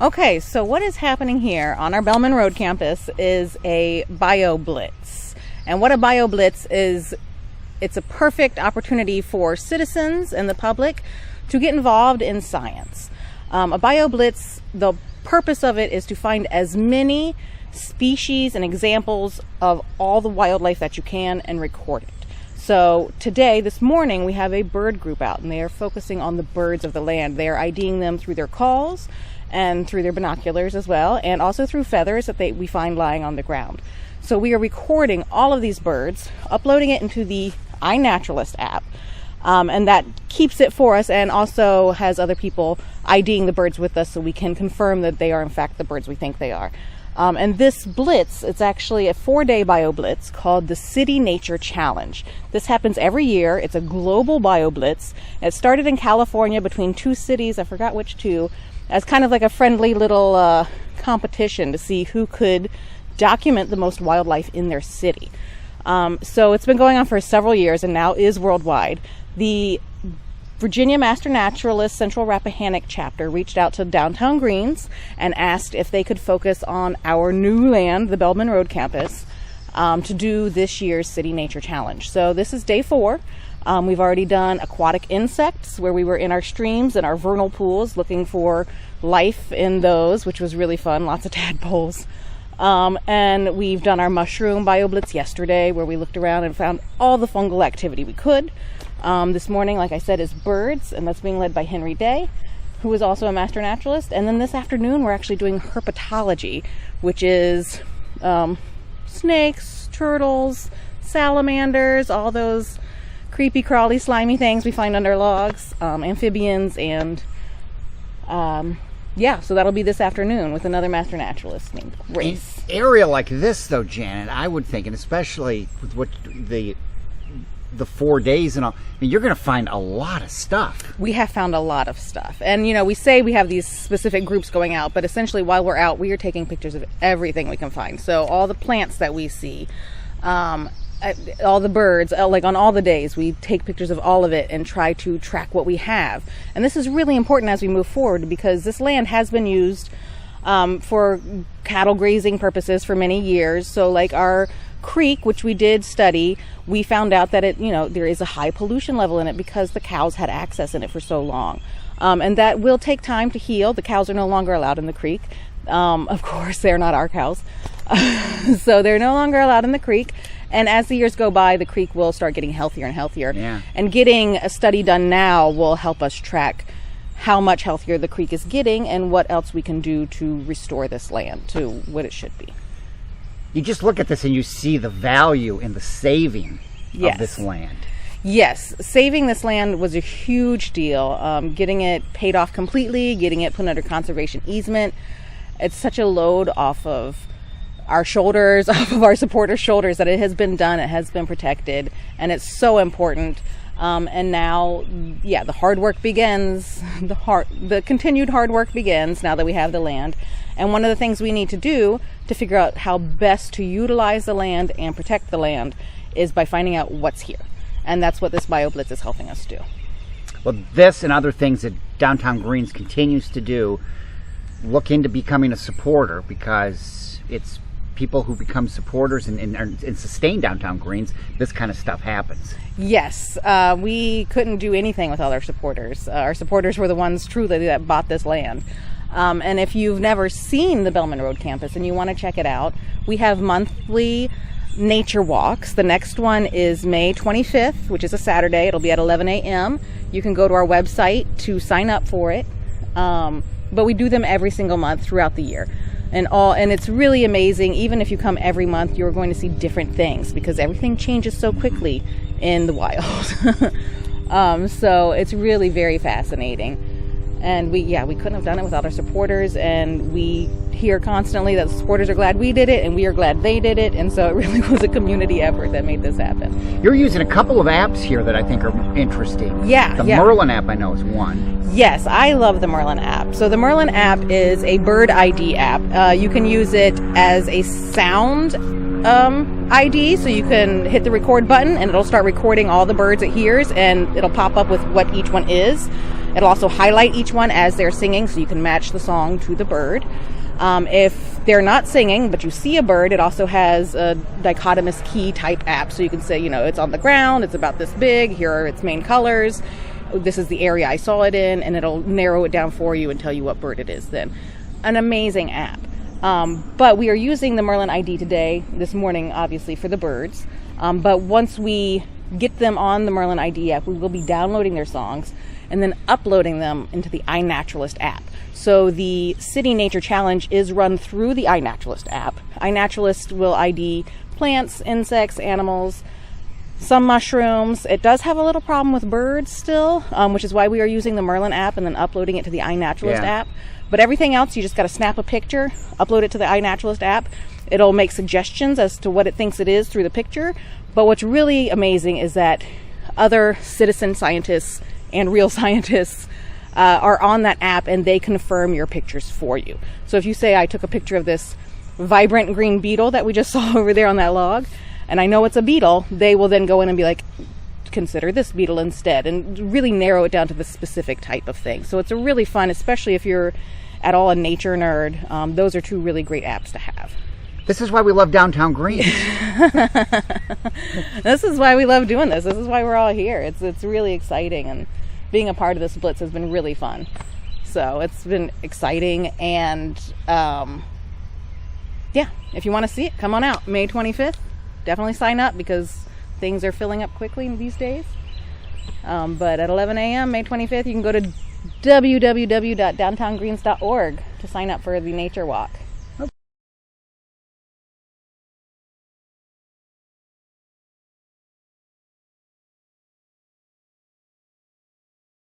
Okay, so what is happening here on our Belman Road campus is a Bioblitz. And what a Bioblitz is, it's a perfect opportunity for citizens and the public to get involved in science. A Bioblitz, the purpose of it is to find as many species and examples of all the wildlife that you can and record it. So today, this morning, we have a bird group out, and they are focusing on the birds of the land. They are IDing them through their calls and through their binoculars as well, and also through feathers that we find lying on the ground. So we are recording all of these birds, uploading it into the iNaturalist app, and that keeps it for us and also has other people IDing the birds with us so we can confirm that they are in fact the birds we think they are. And this blitz, it's actually a 4-day Bioblitz called the City Nature Challenge. This happens every year. It's a global Bioblitz. It started in California between two cities, I forgot which two, as kind of like a friendly little competition to see who could document the most wildlife in their city. So it's been going on for several years and now is worldwide. The Virginia Master Naturalist Central Rappahannock chapter reached out to Downtown Greens and asked if they could focus on our new land, the Belman Road campus, to do this year's City Nature Challenge. So this is day 4. We've already done aquatic insects, where we were in our streams and our vernal pools looking for life in those, which was really fun, lots of tadpoles. And we've done our mushroom Bioblitz yesterday, where we looked around and found all the fungal activity we could. This morning, like I said, is birds, and that's being led by Henry, who is also a master naturalist. And then this afternoon, we're actually doing herpetology, which is snakes, turtles, salamanders, all those creepy, crawly, slimy things we find under logs, amphibians, and so that'll be this afternoon with another master naturalist named Grace. An area like this, though, Janet, I would think, and especially with what the 4 days and all, I mean, you're going to find a lot of stuff. We have found a lot of stuff. And, we say we have these specific groups going out, but essentially while we're out, we are taking pictures of everything we can find. So all the plants that we see, all the birds, like on all the days, we take pictures of all of it and try to track what we have. And this is really important as we move forward because this land has been used for cattle grazing purposes for many years. So like our creek, which we did study, we found out that there is a high pollution level in it because the cows had access in it for so long. And that will take time to heal. The cows are no longer allowed in the creek. Of course, they're not our cows. So they're no longer allowed in the creek. And as the years go by, the creek will start getting healthier and healthier. Yeah. And getting a study done now will help us track how much healthier the creek is getting and what else we can do to restore this land to what it should be. You just look at this and you see the value in the saving Yes. of this land. Yes, saving this land was a huge deal. Getting it paid off completely, getting it put under conservation easement. It's such a load off of our shoulders, off of our supporters' shoulders, that it has been done, it has been protected, and it's so important. And now, the hard work begins, the continued hard work begins now that we have the land. And one of the things we need to do to figure out how best to utilize the land and protect the land is by finding out what's here. And that's what this Bioblitz is helping us do. Well, this and other things that Downtown Greens continues to do, look into becoming a supporter, because it's people who become supporters and sustain Downtown Greens, this kind of stuff happens. Yes, we couldn't do anything without our supporters. Our supporters were the ones truly that bought this land. And if you've never seen the Belman Road campus and you want to check it out, we have monthly nature walks. The next one is May 25th, which is a Saturday. It'll be at 11 a.m. You can go to our website to sign up for it. But we do them every single month throughout the year. And it's really amazing. Even if you come every month, you're going to see different things because everything changes so quickly in the wild. So it's really very fascinating. And we couldn't have done it without our supporters, and we hear constantly that the supporters are glad we did it and we are glad they did it, and so it really was a community effort that made this happen. You're using a couple of apps here that I think are interesting. The Merlin app I know is one. Yes, I love the Merlin app. So the Merlin app is a bird ID app. You can use it as a sound ID, so you can hit the record button and it'll start recording all the birds it hears, and it'll pop up with what each one is. It'll also highlight each one as they're singing, so you can match the song to the bird. If they're not singing, but you see a bird, it also has a dichotomous key type app. So you can say, it's on the ground, it's about this big, here are its main colors, this is the area I saw it in, and it'll narrow it down for you and tell you what bird it is then. An amazing app. But we are using the Merlin ID today, this morning, obviously, for the birds. But once we get them on the Merlin ID app, we will be downloading their songs and then uploading them into the iNaturalist app. So the City Nature Challenge is run through the iNaturalist app. iNaturalist will ID plants, insects, animals, some mushrooms. It does have a little problem with birds still, which is why we are using the Merlin app and then uploading it to the iNaturalist app. But everything else, you just got to snap a picture, upload it to the iNaturalist app. It'll make suggestions as to what it thinks it is through the picture. But what's really amazing is that other citizen scientists and real scientists are on that app, and they confirm your pictures for you. So if you say, I took a picture of this vibrant green beetle that we just saw over there on that log, and I know it's a beetle, they will then go in and be like, consider this beetle instead, and really narrow it down to the specific type of thing. So it's a really fun, especially if you're at all a nature nerd. Those are two really great apps to have. This is why we love Downtown Greens. This is why we love doing this. This is why we're all here. It's really exciting, and being a part of this Blitz has been really fun. So it's been exciting, and if you want to see it, come on out. May 25th. Definitely sign up because things are filling up quickly these days. But at 11 a.m. May 25th, you can go to www.downtowngreens.org to sign up for the nature walk.